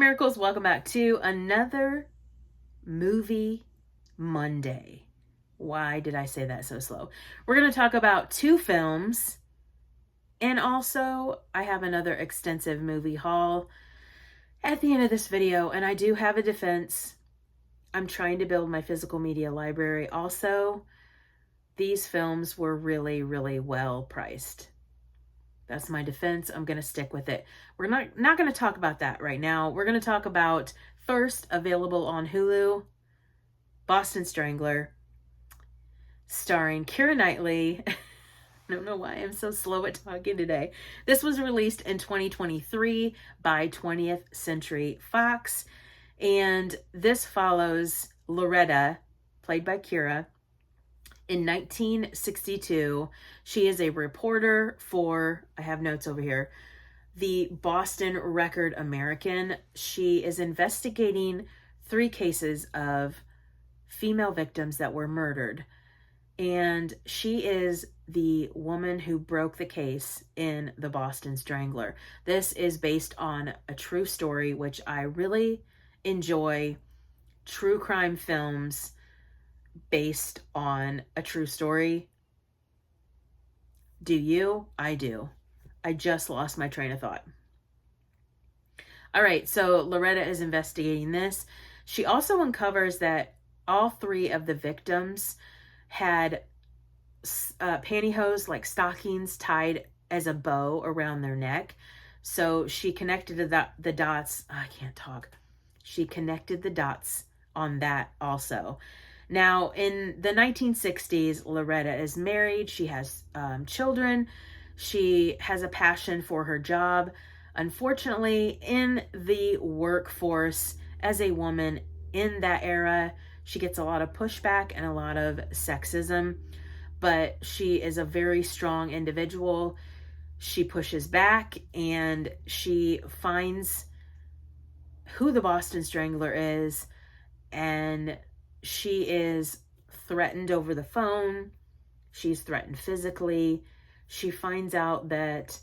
Miracles, welcome back to another Movie Monday. Why did I say that so slow? We're going to talk about 2 films, and also I have another extensive movie haul at the end of this video, and I do have a defense. I'm trying to build my physical media library. Also, these films were really, really well priced. That's my defense. I'm going to stick with it. We're not going to talk about that right now. We're going to talk about, first, available on Hulu, Boston Strangler, starring Keira Knightley. I don't know why I'm so slow at talking today. This was released in 2023 by 20th Century Fox. And this follows Loretta, played by Keira. In 1962, she is a reporter for, I have notes over here, the Boston Record American. She is investigating 3 cases of female victims that were murdered. And she is the woman who broke the case in the Boston Strangler. This is based on a true story, which I really enjoy. True crime films based on a true story. Do you? I do. I just lost my train of thought. All right, so Loretta is investigating this. She also uncovers that all 3 of the victims had pantyhose, like stockings, tied as a bow around their neck. So she connected the dots. I can't talk. She connected the dots on that also. Now, in the 1960s, Loretta is married. She has children. She has a passion for her job. Unfortunately, in the workforce, as a woman in that era, she gets a lot of pushback and a lot of sexism. But she is a very strong individual. She pushes back and she finds who the Boston Strangler is, and she is threatened over the phone. She's threatened physically. She finds out that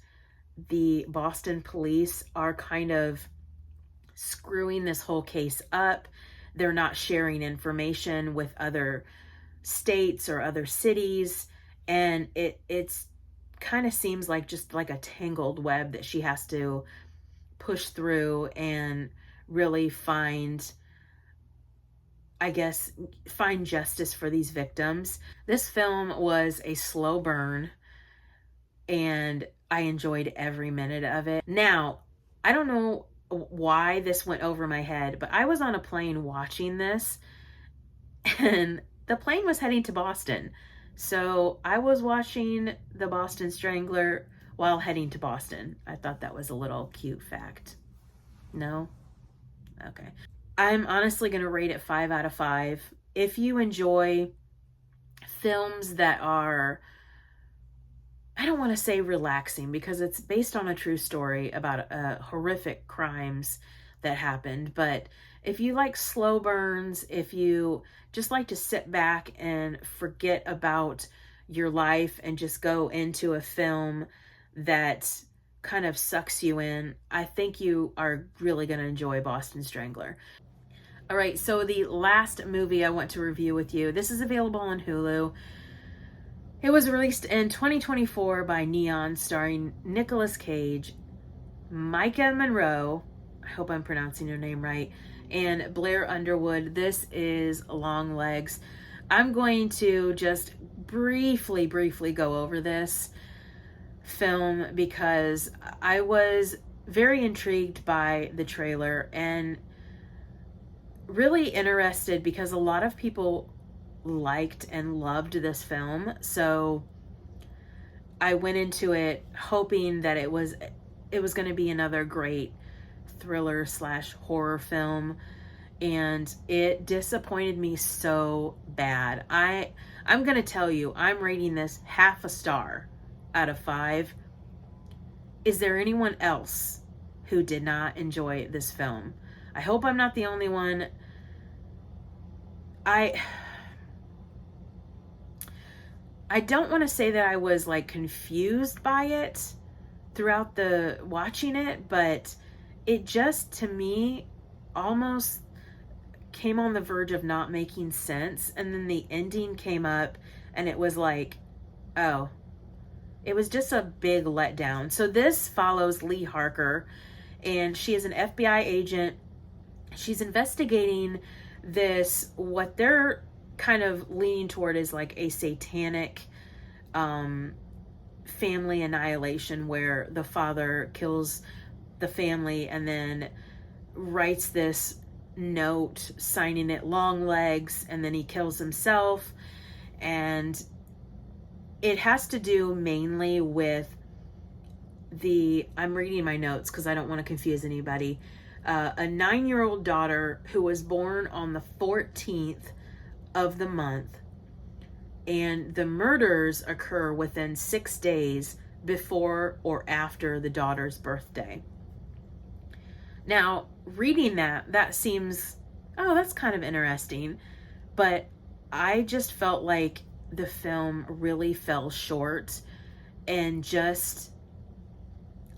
the Boston police are kind of screwing this whole case up. They're not sharing information with other states or other cities. And it's kind of seems like just like a tangled web that she has to push through and really find justice for these victims. This film was a slow burn, and I enjoyed every minute of it. Now, I don't know why this went over my head, but I was on a plane watching this, and the plane was heading to Boston. So I was watching the Boston Strangler while heading to Boston. I thought that was a little cute fact. No? Okay. I'm honestly going to rate it 5 out of 5. If you enjoy films that are, I don't want to say relaxing because it's based on a true story about horrific crimes that happened. But if you like slow burns, if you just like to sit back and forget about your life and just go into a film that kind of sucks you in, I think you are really going to enjoy Boston Strangler. All right, so the last movie I want to review with you, this is available on Hulu. It was released in 2024 by Neon, starring Nicolas Cage, Micah Monroe, I hope I'm pronouncing your name right, and Blair Underwood. This is Longlegs. I'm going to just briefly go over this film because I was very intrigued by the trailer and really interested because a lot of people liked and loved this film. So I went into it hoping that it was going to be another great thriller / horror film, and it disappointed me so bad. I'm going to tell you, I'm rating this 0.5 star out of 5. Is there anyone else who did not enjoy this film? I hope I'm not the only one. I don't want to say that I was like confused by it throughout the watching it, but it just, to me, almost came on the verge of not making sense. And then the ending came up and it was like, oh, it was just a big letdown. So this follows Lee Harker, and she is an FBI agent. She's investigating this, what they're kind of leaning toward is like a satanic family annihilation, where the father kills the family and then writes this note signing it Longlegs, and then he kills himself. And it has to do mainly with I'm reading my notes because I don't want to confuse anybody. A 9-year-old daughter who was born on the 14th of the month, and the murders occur within 6 days before or after the daughter's birthday. Now, reading that seems, oh, that's kind of interesting, but I just felt like the film really fell short and just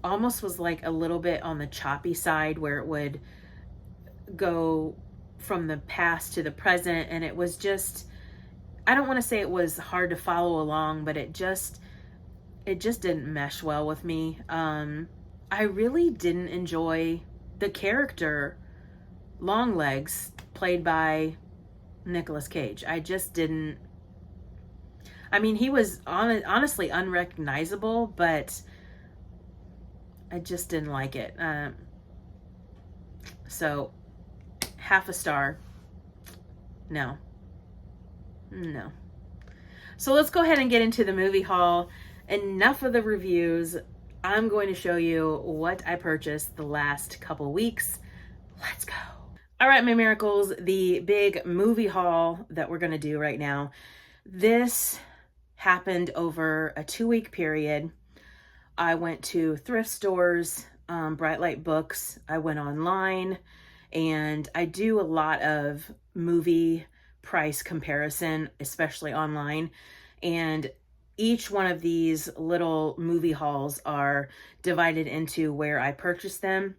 almost was like a little bit on the choppy side, where it would go from the past to the present, and it was just, I don't want to say it was hard to follow along, but it just didn't mesh well with me. I really didn't enjoy the character Longlegs, played by Nicolas Cage. I just didn't. I mean, he was honestly unrecognizable, but I just didn't like it. So, half a star. No. So let's go ahead and get into the movie haul. Enough of the reviews. I'm going to show you what I purchased the last couple weeks. Let's go. All right, my miracles, the big movie haul that we're going to do right now. This happened over a 2-week period. I went to thrift stores, Bright Light Books. I went online, and I do a lot of movie price comparison, especially online. And each one of these little movie hauls are divided into where I purchased them.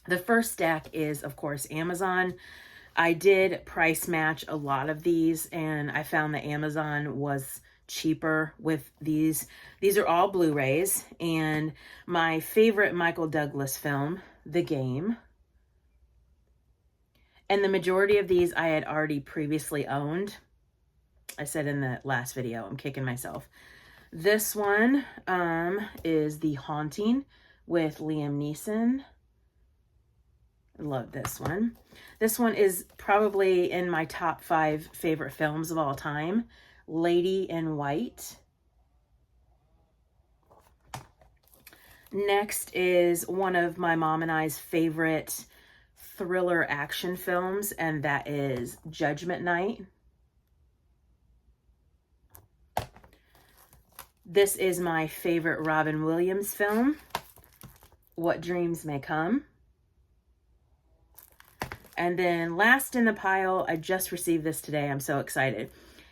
The first stack is, of course, Amazon. I did price match a lot of these, and I found that Amazon was cheaper with these. These are all Blu-rays, and my favorite Michael Douglas film, The Game. And the majority of these I had already previously owned. I said in the last video, I'm kicking myself. This one is The Haunting with Liam Neeson. I love this one. This one is probably in my top 5 favorite films of all time. Lady in White. Next is one of my mom and I's favorite thriller action films, and that is Judgment Night. This is my favorite Robin Williams film, What Dreams May Come. And then last in the pile, I just received this today. I'm so excited.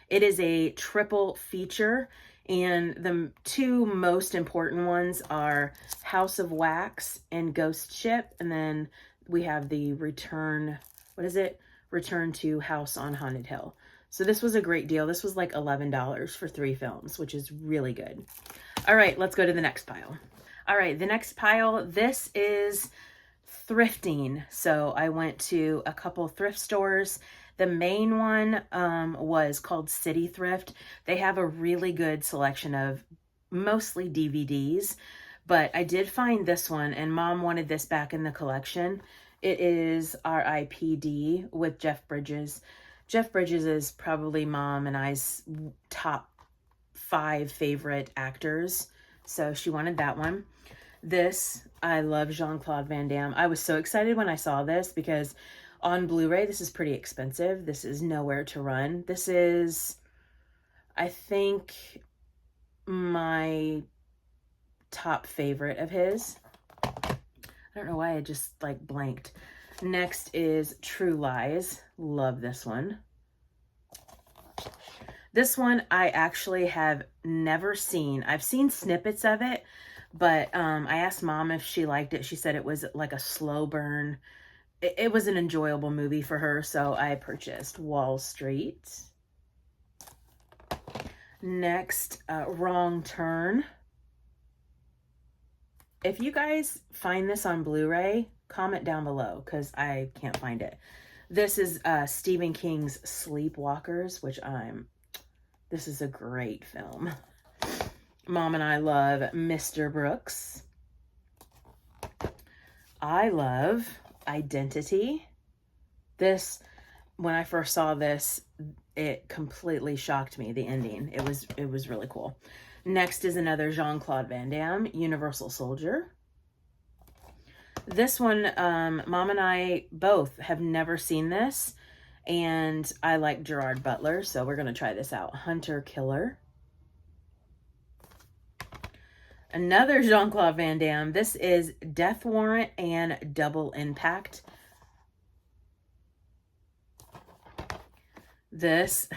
It is a triple feature, and the 2 most important ones are House of Wax and Ghost Ship. And then we have the Return to House on Haunted Hill. So this was a great deal. This was like $11 for 3 films, which is really good. All right, let's go to the next pile. All right, the next pile, this is thrifting. So I went to a couple thrift stores. The main one was called City Thrift. They have a really good selection of mostly DVDs, but I did find this one, and Mom wanted this back in the collection. It is R.I.P.D. with Jeff Bridges. Jeff Bridges is probably Mom and I's top 5 favorite actors, so she wanted that one. This, I love Jean-Claude Van Damme. I was so excited when I saw this because on Blu-ray, this is pretty expensive. This is Nowhere to Run. This is, I think, my top favorite of his. I don't know why I just like blanked. Next is True Lies. Love this one. This one I actually have never seen. I've seen snippets of it, but I asked Mom if she liked it. She said it was like a slow burn it was an enjoyable movie for her, so I purchased Wall Street. Next, Wrong Turn. If you guys find this on Blu-ray, comment down below because I can't find it. This is Stephen King's Sleepwalkers, this is a great film. Mom and I love Mr. Brooks. I love Identity. This, when I first saw this, it completely shocked me, the ending. It was really cool. Next is another Jean-Claude Van Damme, Universal Soldier. This one, Mom and I both have never seen this, and I like Gerard Butler, so we're going to try this out. Hunter Killer. Another Jean-Claude Van Damme. This is Death Warrant and Double Impact. This,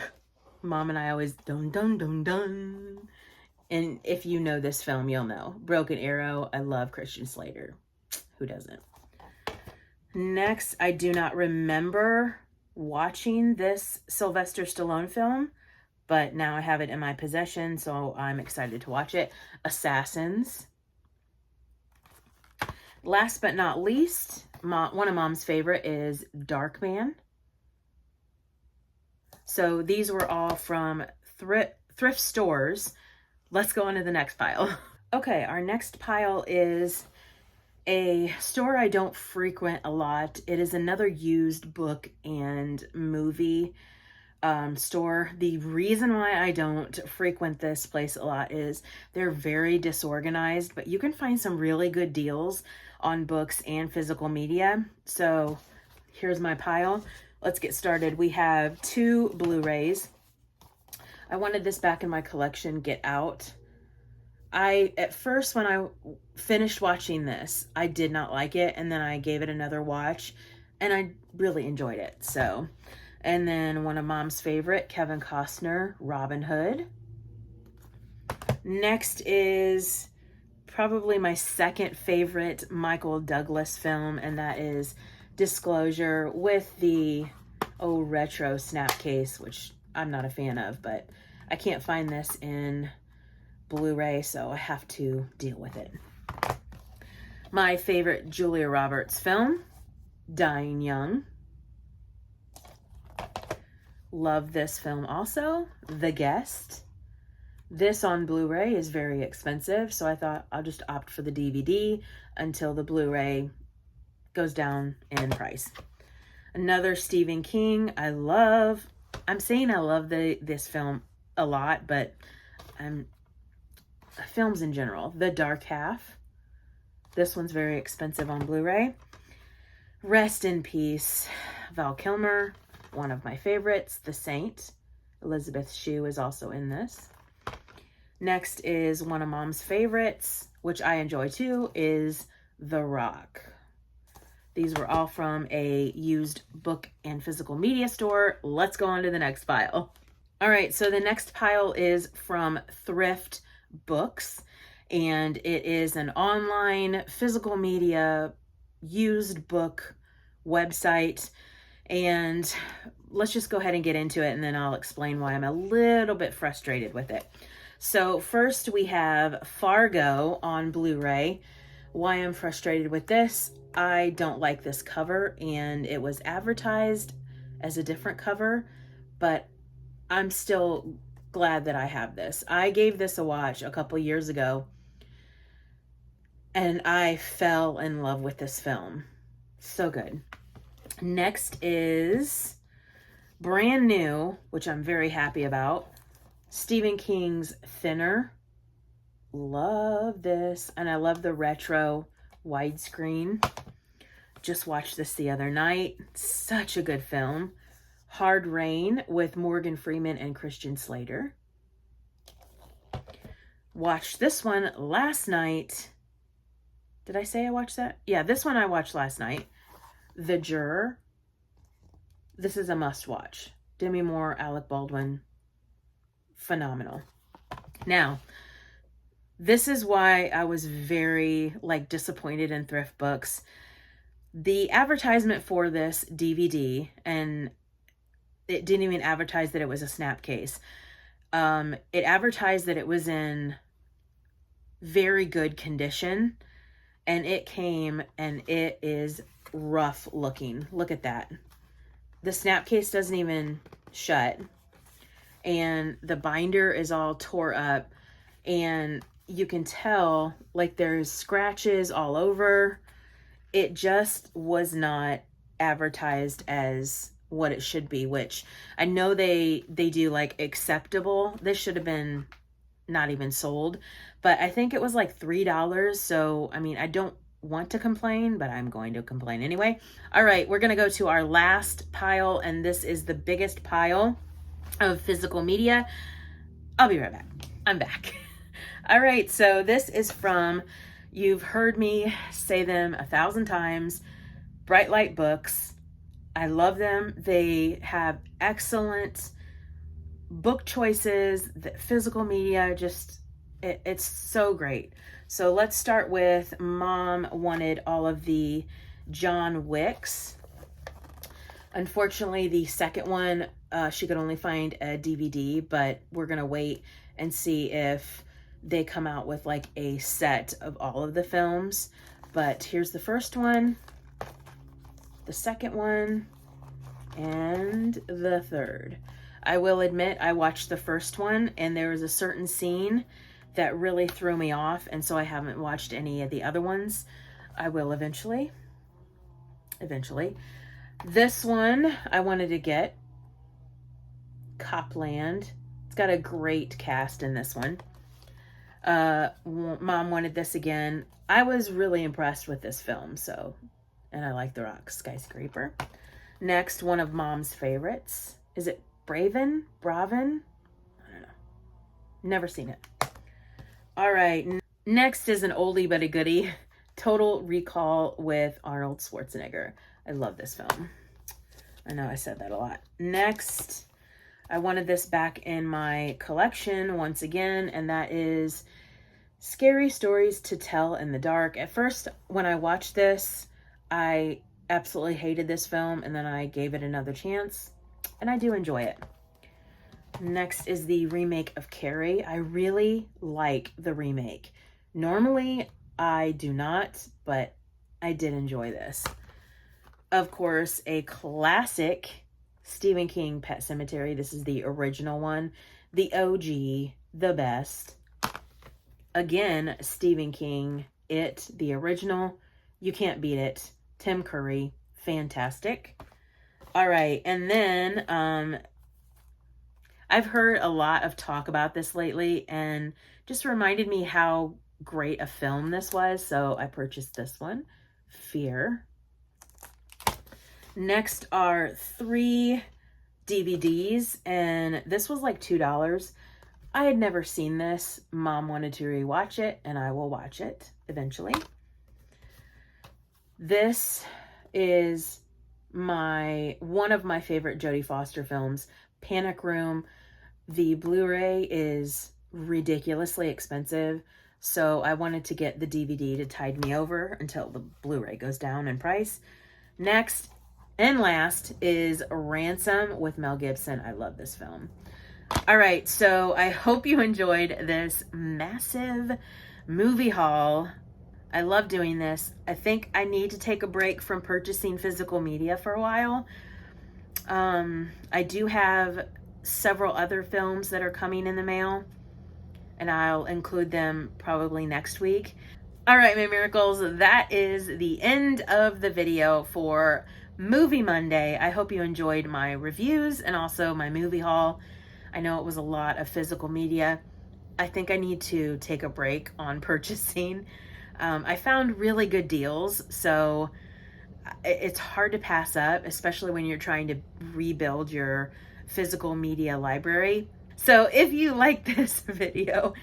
Mom and I always dun dun dun dun. And if you know this film, you'll know. Broken Arrow. I love Christian Slater. Who doesn't? Next, I do not remember watching this Sylvester Stallone film, but now I have it in my possession, so I'm excited to watch it. Assassins. Last but not least, one of Mom's favorite is Darkman. So these were all from thrift stores. Let's go on to the next pile. Okay, our next pile is a store I don't frequent a lot. It is another used book and movie store. The reason why I don't frequent this place a lot is they're very disorganized, but you can find some really good deals on books and physical media. So here's my pile. Let's get started. We have 2 Blu-rays. I wanted this back in my collection, Get Out. At first, when I finished watching this, I did not like it, and then I gave it another watch, and I really enjoyed it. So, and then one of Mom's favorite, Kevin Costner, Robin Hood. Next is probably my second favorite Michael Douglas film, and that is Disclosure with the retro snap case, which I'm not a fan of, but I can't find this in Blu-ray, so I have to deal with it. My favorite Julia Roberts film, Dying Young. Love this film also. The Guest. This on Blu-ray is very expensive, so I thought I'll just opt for the DVD until the Blu-ray goes down in price. Another Stephen King. I'm saying I love this film a lot, but films in general. The Dark Half. This one's very expensive on Blu-ray. Rest in Peace, Val Kilmer, one of my favorites. The Saint. Elizabeth Shue is also in this. Next is one of Mom's favorites, which I enjoy too, is The Rock. These were all from a used book and physical media store. Let's go on to the next pile. All right, so the next pile is from Thrift Books, and it is an online physical media used book website. And let's just go ahead and get into it, and then I'll explain why I'm a little bit frustrated with it. So first we have Fargo on Blu-ray. Why I'm frustrated with this, I don't like this cover, and it was advertised as a different cover, but I'm still glad that I have this. I gave this a watch a couple years ago, and I fell in love with this film. So good. Next is brand new, which I'm very happy about, Stephen King's Thinner. Love this, and I love the retro widescreen. Just watched this the other night. Such a good film. Hard Rain with Morgan Freeman and Christian Slater. Watched this one last night. Did I say I watched that? Yeah, this one I watched last night. The Juror. This is a must watch. Demi Moore, Alec Baldwin. Phenomenal. Now, this is why I was very disappointed in thrift books. The advertisement for this DVD, and it didn't even advertise that it was a snap case. It advertised that it was in very good condition, and it came and it is rough looking. Look at that. The snap case doesn't even shut, and the binder is all tore up, and you can tell like there's scratches all over. It just was not advertised as what it should be, which I know they do like acceptable. This should have been not even sold, but I think it was like $3. So, I mean, I don't want to complain, but I'm going to complain anyway. All right, we're going to go to our last pile, and this is the biggest pile of physical media. I'll be right back. I'm back. All right, so this is from, you've heard me say them 1,000 times, Bright Light Books. I love them. They have excellent book choices. The physical media, just, it's so great. So let's start with, Mom wanted all of the John Wicks. Unfortunately, the second one, she could only find a DVD, but we're going to wait and see if they come out with like a set of all of the films. But here's the first one, the second one, and the third. I will admit I watched the first one and there was a certain scene that really threw me off, and so I haven't watched any of the other ones. I will eventually. This one I wanted to get, Copland. It's got a great cast in this one. Mom wanted this again. I was really impressed with this film, so, and I like The Rock Skyscraper. Next, one of Mom's favorites. Is it Bravin? I don't know. Never seen it. All right, next is an oldie but a goodie. Total Recall with Arnold Schwarzenegger. I love this film. I know I said that a lot. Next, I wanted this back in my collection once again, and that is Scary Stories to Tell in the Dark. At first, when I watched this, I absolutely hated this film, and then I gave it another chance, and I do enjoy it. Next is the remake of Carrie. I really like the remake. Normally, I do not, but I did enjoy this. Of course, a classic, Stephen King, Pet Sematary. This is the original one. The OG, the best. Again, Stephen King, It, the original. You can't beat it. Tim Curry, fantastic. All right, and then I've heard a lot of talk about this lately, and just reminded me how great a film this was, so I purchased this one, Fear. Next are 3 DVDs, and this was like $2. I had never seen this. Mom wanted to rewatch it, and I will watch it eventually. This is one of my favorite Jodie Foster films, Panic Room. The Blu-ray is ridiculously expensive, so I wanted to get the DVD to tide me over until the Blu-ray goes down in price. Next and last is Ransom with Mel Gibson. I love this film. All right, so I hope you enjoyed this massive movie haul. I love doing this. I think I need to take a break from purchasing physical media for a while. I do have several other films that are coming in the mail, and I'll include them probably next week. All right, my miracles, that is the end of the video for Movie Monday. I hope you enjoyed my reviews and also my movie haul. I know it was a lot of physical media. I think I need to take a break on purchasing. I found really good deals, so it's hard to pass up, especially when you're trying to rebuild your physical media library. So if you like this video,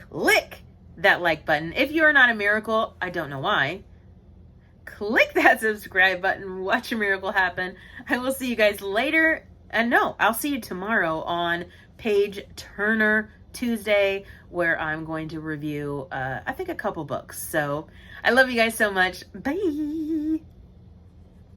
click that like button. If you are not a miracle, I don't know why, click that subscribe button, watch a miracle happen. I will see you guys later. And no, I'll see you tomorrow on Page Turner Tuesday, where I'm going to review, I think, a couple books. So I love you guys so much. Bye.